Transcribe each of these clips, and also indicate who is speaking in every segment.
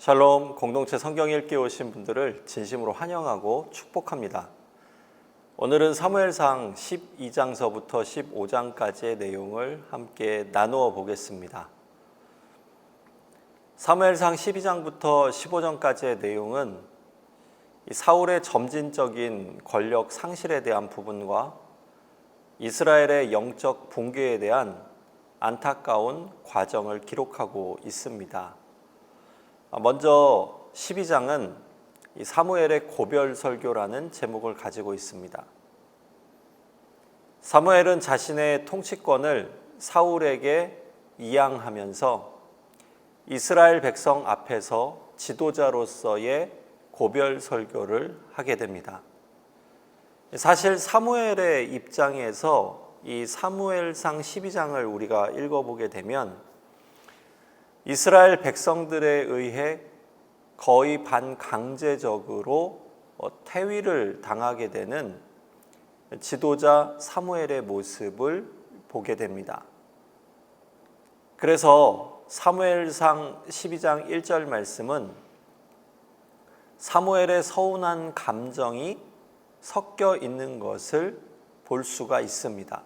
Speaker 1: 샬롬, 공동체 성경 읽기 오신 분들을 진심으로 환영하고 축복합니다. 오늘은 사무엘상 12장서부터 15장까지의 내용을 함께 나누어 보겠습니다. 사무엘상 12장부터 15장까지의 내용은 사울의 점진적인 권력 상실에 대한 부분과 이스라엘의 영적 붕괴에 대한 안타까운 과정을 기록하고 있습니다. 먼저 12장은 사무엘의 고별 설교라는 제목을 가지고 있습니다. 사무엘은 자신의 통치권을 사울에게 이양하면서 이스라엘 백성 앞에서 지도자로서의 고별 설교를 하게 됩니다. 사실 사무엘의 입장에서 이 사무엘상 12장을 우리가 읽어보게 되면 이스라엘 백성들에 의해 거의 반강제적으로 태위를 당하게 되는 지도자 사무엘의 모습을 보게 됩니다. 그래서 사무엘상 12장 1절 말씀은 사무엘의 서운한 감정이 섞여 있는 것을 볼 수가 있습니다.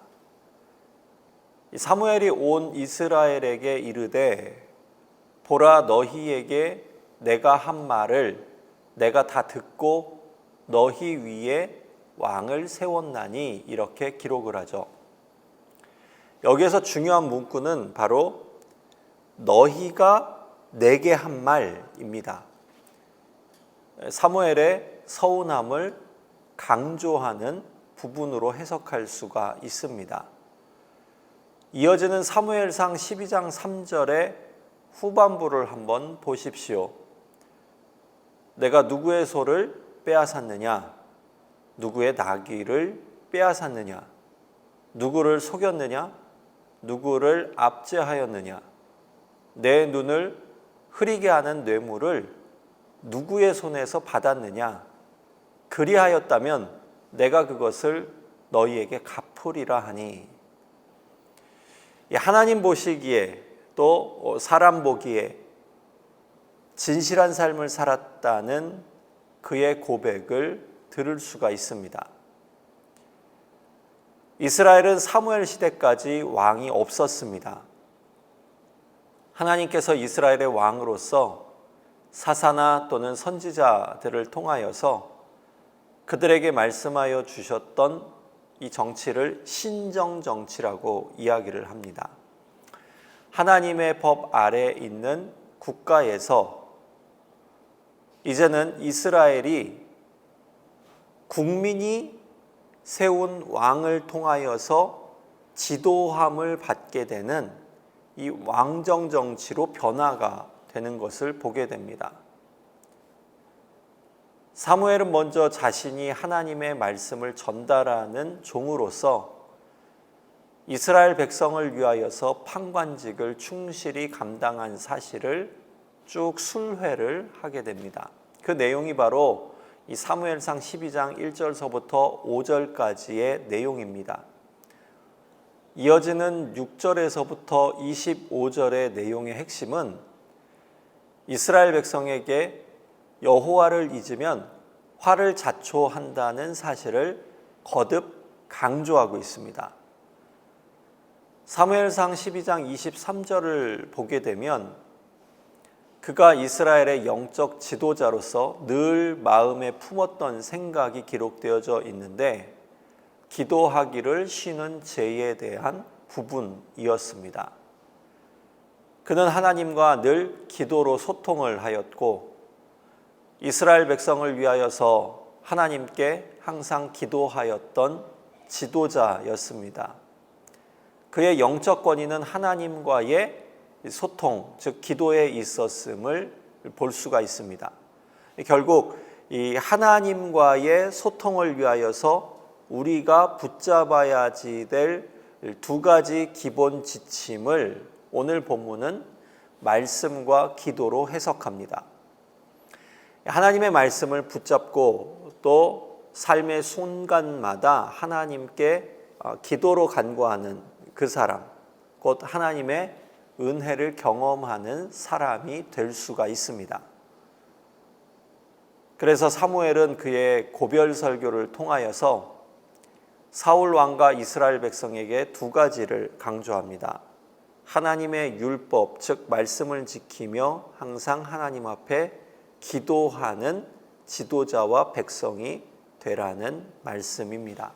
Speaker 1: 사무엘이 온 이스라엘에게 이르되 보라, 너희에게 내가 한 말을 내가 다 듣고 너희 위에 왕을 세웠나니, 이렇게 기록을 하죠. 여기에서 중요한 문구는 바로 너희가 내게 한 말입니다. 사무엘의 서운함을 강조하는 부분으로 해석할 수가 있습니다. 이어지는 사무엘상 12장 3절의 후반부를 한번 보십시오. 내가 누구의 소를 빼앗았느냐? 누구의 나귀를 빼앗았느냐? 누구를 속였느냐? 누구를 압제하였느냐? 내 눈을 흐리게 하는 뇌물을 누구의 손에서 받았느냐? 그리하였다면 내가 그것을 너희에게 갚으리라 하니. 하나님 보시기에 또 사람 보기에 진실한 삶을 살았다는 그의 고백을 들을 수가 있습니다. 이스라엘은 사무엘 시대까지 왕이 없었습니다. 하나님께서 이스라엘의 왕으로서 사사나 또는 선지자들을 통하여서 그들에게 말씀하여 주셨던 이 정치를 신정정치라고 이야기를 합니다. 하나님의 법 아래에 있는 국가에서 이제는 이스라엘이 국민이 세운 왕을 통하여서 지도함을 받게 되는 이 왕정 정치로 변화가 되는 것을 보게 됩니다. 사무엘은 먼저 자신이 하나님의 말씀을 전달하는 종으로서 이스라엘 백성을 위하여서 판관직을 충실히 감당한 사실을 쭉 술회를 하게 됩니다. 그 내용이 바로 이 사무엘상 12장 1절서부터 5절까지의 내용입니다. 이어지는 6절에서부터 25절의 내용의 핵심은 이스라엘 백성에게 여호와를 잊으면 화를 자초한다는 사실을 거듭 강조하고 있습니다. 사무엘상 12장 23절을 보게 되면 그가 이스라엘의 영적 지도자로서 늘 마음에 품었던 생각이 기록되어져 있는데 기도하기를 쉬는 죄에 대한 부분이었습니다. 그는 하나님과 늘 기도로 소통을 하였고 이스라엘 백성을 위하여서 하나님께 항상 기도하였던 지도자였습니다. 그의 영적 권위는 하나님과의 소통, 즉 기도에 있었음을 볼 수가 있습니다. 결국 이 하나님과의 소통을 위하여서 우리가 붙잡아야지 될 두 가지 기본 지침을 오늘 본문은 말씀과 기도로 해석합니다. 하나님의 말씀을 붙잡고 또 삶의 순간마다 하나님께 기도로 간구하는 그 사람, 곧 하나님의 은혜를 경험하는 사람이 될 수가 있습니다. 그래서 사무엘은 그의 고별 설교를 통하여서 사울 왕과 이스라엘 백성에게 두 가지를 강조합니다. 하나님의 율법, 즉 말씀을 지키며 항상 하나님 앞에 기도하는 지도자와 백성이 되라는 말씀입니다.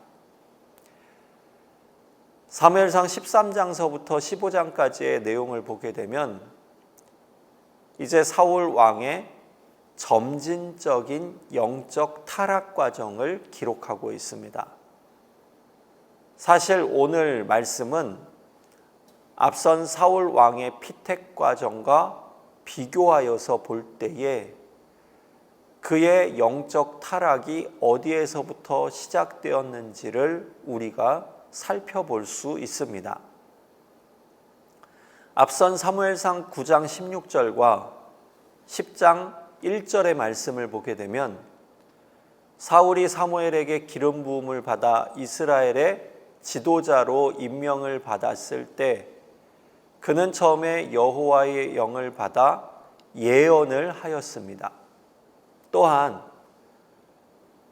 Speaker 1: 사무엘상 13장서부터 15장까지의 내용을 보게 되면 이제 사울 왕의 점진적인 영적 타락 과정을 기록하고 있습니다. 사실 오늘 말씀은 앞선 사울 왕의 피택 과정과 비교하여서 볼 때에 그의 영적 타락이 어디에서부터 시작되었는지를 우리가 살펴볼 수 있습니다. 앞선 사무엘상 9장 16절과 10장 1절의 말씀을 보게 되면 사울이 사무엘에게 기름 부음을 받아 이스라엘의 지도자로 임명을 받았을 때 그는 처음에 여호와의 영을 받아 예언을 하였습니다. 또한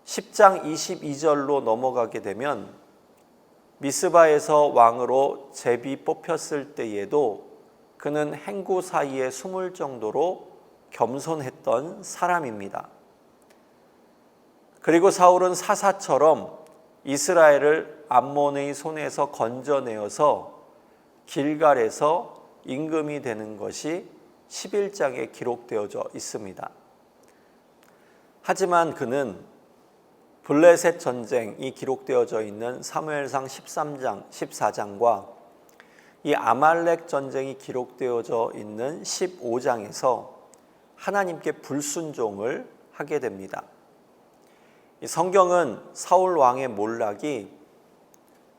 Speaker 1: 10장 22절로 넘어가게 되면 미스바에서 왕으로 제비 뽑혔을 때에도 그는 행구 사이에 숨을 정도로 겸손했던 사람입니다. 그리고 사울은 사사처럼 이스라엘을 암몬의 손에서 건져내어서 길갈에서 임금이 되는 것이 11장에 기록되어져 있습니다. 하지만 그는 블레셋 전쟁이 기록되어져 있는 사무엘상 13장, 14장과 이 아말렉 전쟁이 기록되어져 있는 15장에서 하나님께 불순종을 하게 됩니다. 이 성경은 사울 왕의 몰락이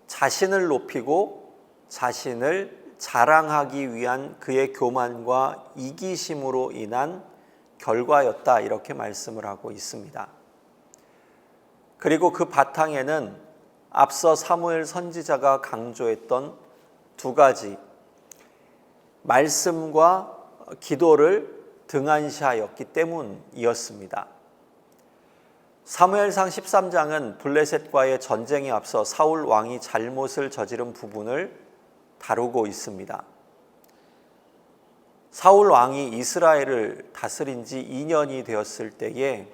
Speaker 1: 자신을 높이고 자신을 자랑하기 위한 그의 교만과 이기심으로 인한 결과였다 이렇게 말씀을 하고 있습니다. 그리고 그 바탕에는 앞서 사무엘 선지자가 강조했던 두 가지 말씀과 기도를 등한시하였기 때문이었습니다. 사무엘상 13장은 블레셋과의 전쟁에 앞서 사울 왕이 잘못을 저지른 부분을 다루고 있습니다. 사울 왕이 이스라엘을 다스린 지 2년이 되었을 때에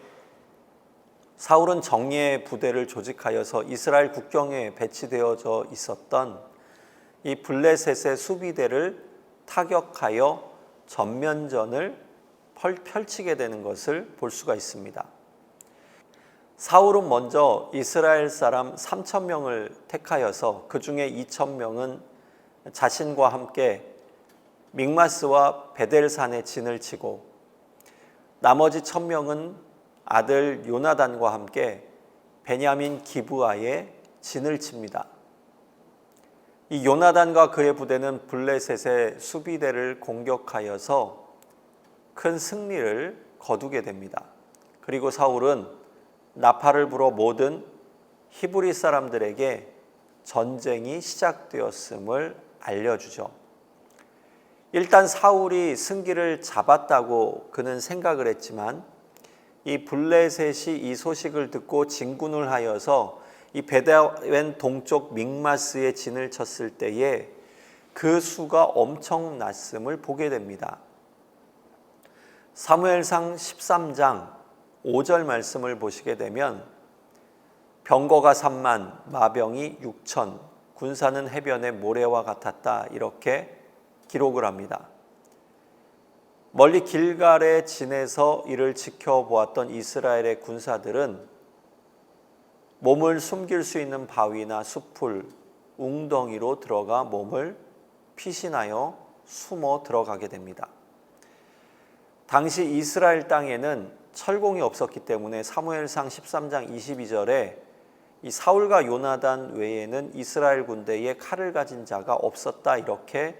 Speaker 1: 사울은 정예 부대를 조직하여서 이스라엘 국경에 배치되어져 있었던 이 블레셋의 수비대를 타격하여 전면전을 펼치게 되는 것을 볼 수가 있습니다. 사울은 먼저 이스라엘 사람 3,000명을 택하여서 그 중에 2,000명은 자신과 함께 믹마스와 베델산에 진을 치고 나머지 1,000명은 아들 요나단과 함께 베냐민 기브아에 진을 칩니다. 이 요나단과 그의 부대는 블레셋의 수비대를 공격하여서 큰 승리를 거두게 됩니다. 그리고 사울은 나팔을 불어 모든 히브리 사람들에게 전쟁이 시작되었음을 알려주죠. 일단 사울이 승기를 잡았다고 그는 생각을 했지만 이 블레셋이 이 소식을 듣고 진군을 하여서 이 베다웬 동쪽 믹마스에 진을 쳤을 때에 그 수가 엄청났음을 보게 됩니다. 사무엘상 13장 5절 말씀을 보시게 되면 병거가 3만, 마병이 6천, 군사는 해변의 모래와 같았다 이렇게 기록을 합니다. 멀리 길갈의 진에서 이를 지켜보았던 이스라엘의 군사들은 몸을 숨길 수 있는 바위나 숲을 웅덩이로 들어가 몸을 피신하여 숨어 들어가게 됩니다. 당시 이스라엘 땅에는 철공이 없었기 때문에 사무엘상 13장 22절에 이 사울과 요나단 외에는 이스라엘 군대에 칼을 가진 자가 없었다 이렇게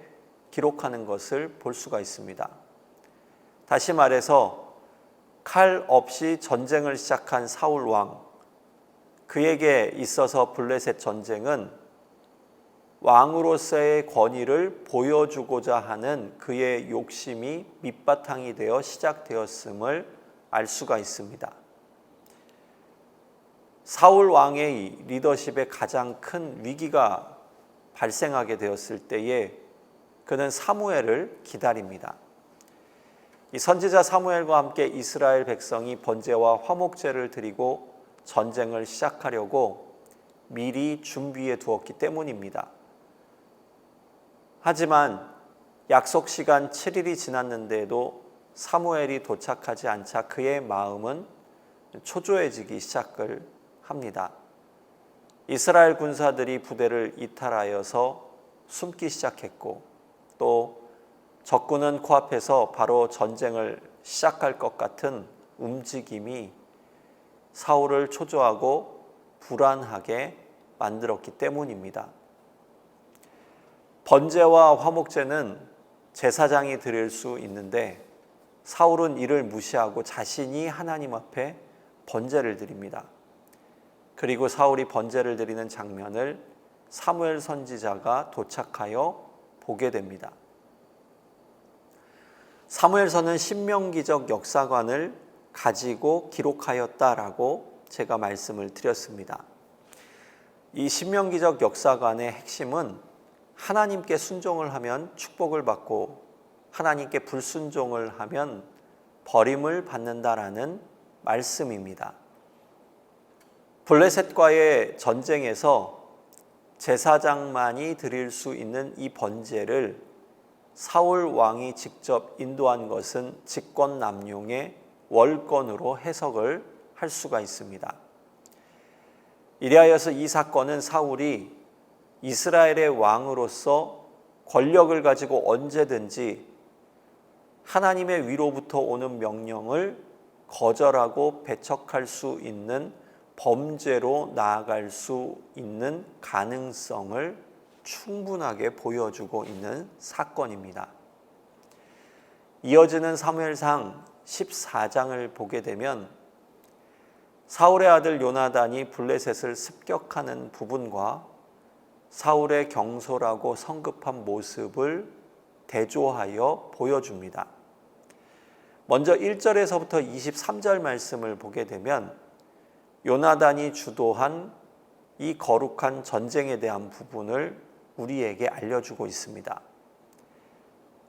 Speaker 1: 기록하는 것을 볼 수가 있습니다. 다시 말해서 칼 없이 전쟁을 시작한 사울 왕, 그에게 있어서 블레셋 전쟁은 왕으로서의 권위를 보여주고자 하는 그의 욕심이 밑바탕이 되어 시작되었음을 알 수가 있습니다. 사울 왕의 리더십에 가장 큰 위기가 발생하게 되었을 때에 그는 사무엘을 기다립니다. 이 선지자 사무엘과 함께 이스라엘 백성이 번제와 화목제를 드리고 전쟁을 시작하려고 미리 준비해 두었기 때문입니다. 하지만 약속 시간 7일이 지났는데도 사무엘이 도착하지 않자 그의 마음은 초조해지기 시작을 합니다. 이스라엘 군사들이 부대를 이탈하여서 숨기 시작했고 또 적군은 코앞에서 바로 전쟁을 시작할 것 같은 움직임이 사울을 초조하고 불안하게 만들었기 때문입니다. 번제와 화목제는 제사장이 드릴 수 있는데 사울은 이를 무시하고 자신이 하나님 앞에 번제를 드립니다. 그리고 사울이 번제를 드리는 장면을 사무엘 선지자가 도착하여 보게 됩니다. 사무엘서는 신명기적 역사관을 가지고 기록하였다라고 제가 말씀을 드렸습니다. 이 신명기적 역사관의 핵심은 하나님께 순종을 하면 축복을 받고 하나님께 불순종을 하면 버림을 받는다라는 말씀입니다. 블레셋과의 전쟁에서 제사장만이 드릴 수 있는 이 번제를 사울 왕이 직접 인도한 것은 직권남용의 월권으로 해석을 할 수가 있습니다. 이리하여서 이 사건은 사울이 이스라엘의 왕으로서 권력을 가지고 언제든지 하나님의 위로부터 오는 명령을 거절하고 배척할 수 있는 범죄로 나아갈 수 있는 가능성을 충분하게 보여주고 있는 사건입니다. 이어지는 사무엘상 14장을 보게 되면 사울의 아들 요나단이 블레셋을 습격하는 부분과 사울의 경솔하고 성급한 모습을 대조하여 보여줍니다. 먼저 1절에서부터 23절 말씀을 보게 되면 요나단이 주도한 이 거룩한 전쟁에 대한 부분을 우리에게 알려주고 있습니다.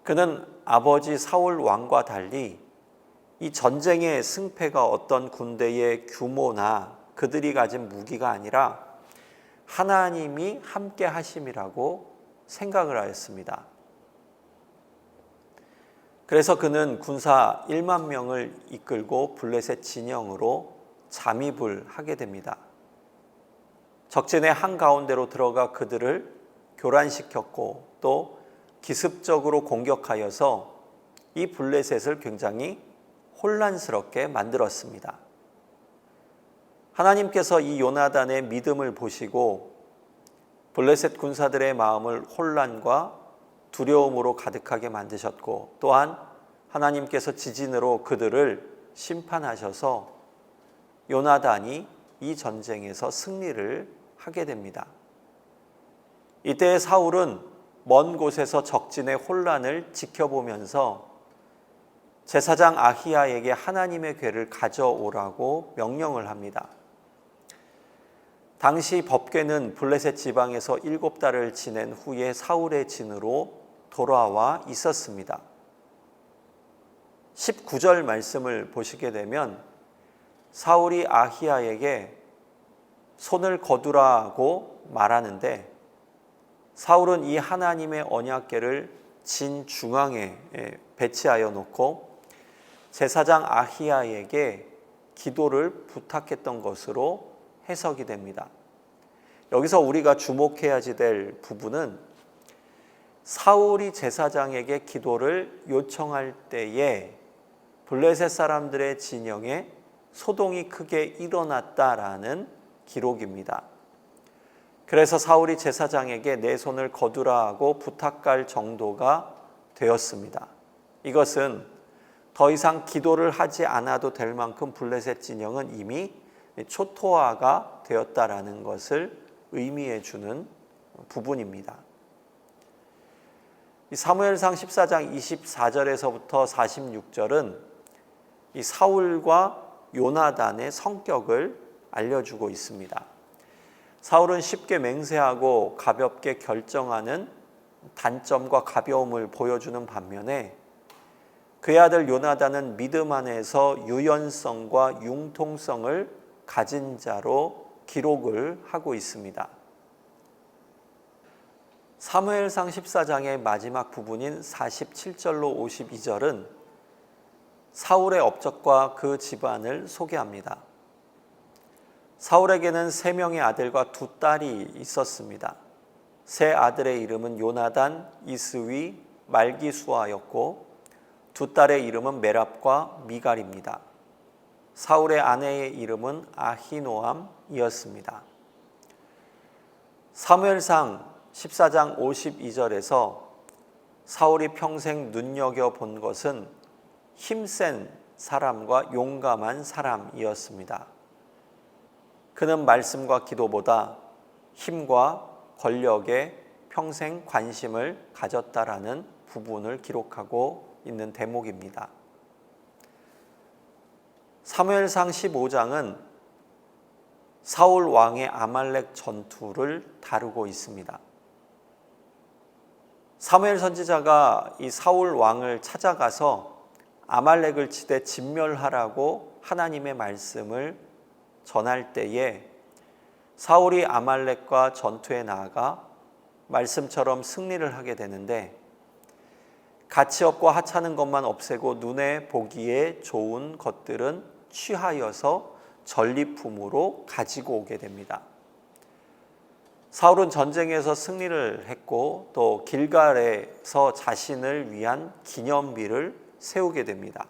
Speaker 1: 그는 아버지 사울 왕과 달리 이 전쟁의 승패가 어떤 군대의 규모나 그들이 가진 무기가 아니라 하나님이 함께 하심이라고 생각을 하였습니다. 그래서 그는 군사 1만 명을 이끌고 블레셋 진영으로 잠입을 하게 됩니다. 적진의 한가운데로 들어가 그들을 교란시켰고 또 기습적으로 공격하여서 이 블레셋을 굉장히 혼란스럽게 만들었습니다. 하나님께서 이 요나단의 믿음을 보시고 블레셋 군사들의 마음을 혼란과 두려움으로 가득하게 만드셨고 또한 하나님께서 지진으로 그들을 심판하셔서 요나단이 이 전쟁에서 승리를 하게 됩니다. 이때 사울은 먼 곳에서 적진의 혼란을 지켜보면서 제사장 아히야에게 하나님의 궤를 가져오라고 명령을 합니다. 당시 법궤는 블레셋 지방에서 7달을 지낸 후에 사울의 진으로 돌아와 있었습니다. 19절 말씀을 보시게 되면 사울이 아히야에게 손을 거두라고 말하는데 사울은 이 하나님의 언약궤를 진 중앙에 배치하여 놓고 제사장 아히야에게 기도를 부탁했던 것으로 해석이 됩니다. 여기서 우리가 주목해야지 될 부분은 사울이 제사장에게 기도를 요청할 때에 블레셋 사람들의 진영에 소동이 크게 일어났다라는 기록입니다. 그래서 사울이 제사장에게 내 손을 거두라 하고 부탁할 정도가 되었습니다. 이것은 더 이상 기도를 하지 않아도 될 만큼 블레셋 진영은 이미 초토화가 되었다라는 것을 의미해 주는 부분입니다. 사무엘상 14장 24절에서부터 46절은 이 사울과 요나단의 성격을 알려주고 있습니다. 사울은 쉽게 맹세하고 가볍게 결정하는 단점과 가벼움을 보여주는 반면에 그의 아들 요나단은 믿음 안에서 유연성과 융통성을 가진 자로 기록을 하고 있습니다. 사무엘상 14장의 마지막 부분인 47절로 52절은 사울의 업적과 그 집안을 소개합니다. 사울에게는 3명의 아들과 2딸이 있었습니다. 세 아들의 이름은 요나단, 이스위, 말기수아였고 2딸의 이름은 메랍과 미갈입니다. 사울의 아내의 이름은 아히노암이었습니다. 사무엘상 14장 52절에서 사울이 평생 눈여겨본 것은 힘센 사람과 용감한 사람이었습니다. 그는 말씀과 기도보다 힘과 권력에 평생 관심을 가졌다라는 부분을 기록하고 있는 대목입니다. 사무엘상 15장은 사울 왕의 아말렉 전투를 다루고 있습니다. 사무엘 선지자가 이 사울 왕을 찾아가서 아말렉을 치되 진멸하라고 하나님의 말씀을 전할 때에 사울이 아말렉과 전투에 나아가 말씀처럼 승리를 하게 되는데 가치 없고 하찮은 것만 없애고 눈에 보기에 좋은 것들은 취하여서 전리품으로 가지고 오게 됩니다. 사울은 전쟁에서 승리를 했고 또 길갈에서 자신을 위한 기념비를 세우게 됩니다.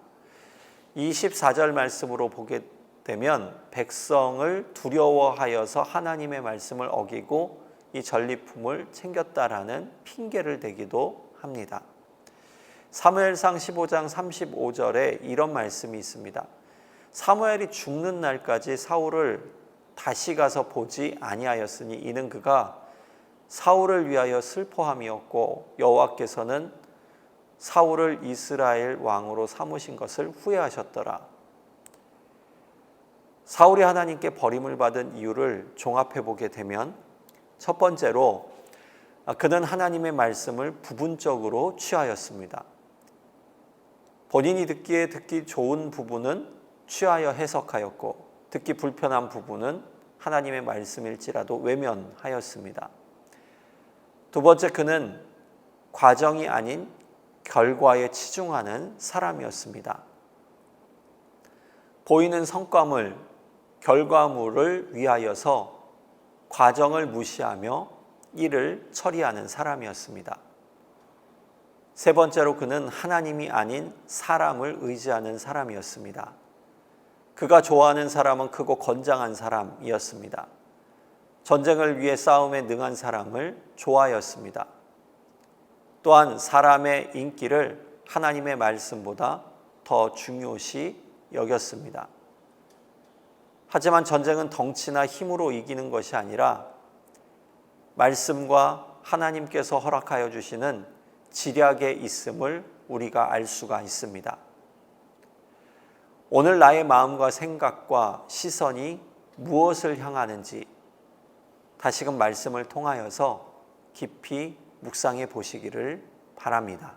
Speaker 1: 24절 말씀으로 보게 되면 백성을 두려워하여서 하나님의 말씀을 어기고 이 전리품을 챙겼다라는 핑계를 대기도 합니다. 사무엘상 15장 35절에 이런 말씀이 있습니다. 사무엘이 죽는 날까지 사울을 다시 가서 보지 아니하였으니 이는 그가 사울을 위하여 슬퍼함이었고 여호와께서는 사울을 이스라엘 왕으로 삼으신 것을 후회하셨더라. 사울이 하나님께 버림을 받은 이유를 종합해 보게 되면 첫 번째로 그는 하나님의 말씀을 부분적으로 취하였습니다. 본인이 듣기에 듣기 좋은 부분은 취하여 해석하였고 듣기 불편한 부분은 하나님의 말씀일지라도 외면하였습니다. 두 번째, 그는 과정이 아닌 결과에 치중하는 사람이었습니다. 보이는 성과물, 결과물을 위하여서 과정을 무시하며 일을 처리하는 사람이었습니다. 세 번째로 그는 하나님이 아닌 사람을 의지하는 사람이었습니다. 그가 좋아하는 사람은 크고 건장한 사람이었습니다. 전쟁을 위해 싸움에 능한 사람을 좋아하였습니다. 또한 사람의 인기를 하나님의 말씀보다 더 중요시 여겼습니다. 하지만 전쟁은 덩치나 힘으로 이기는 것이 아니라 말씀과 하나님께서 허락하여 주시는 지략에 있음을 우리가 알 수가 있습니다. 오늘 나의 마음과 생각과 시선이 무엇을 향하는지 다시금 말씀을 통하여서 깊이 묵상해 보시기를 바랍니다.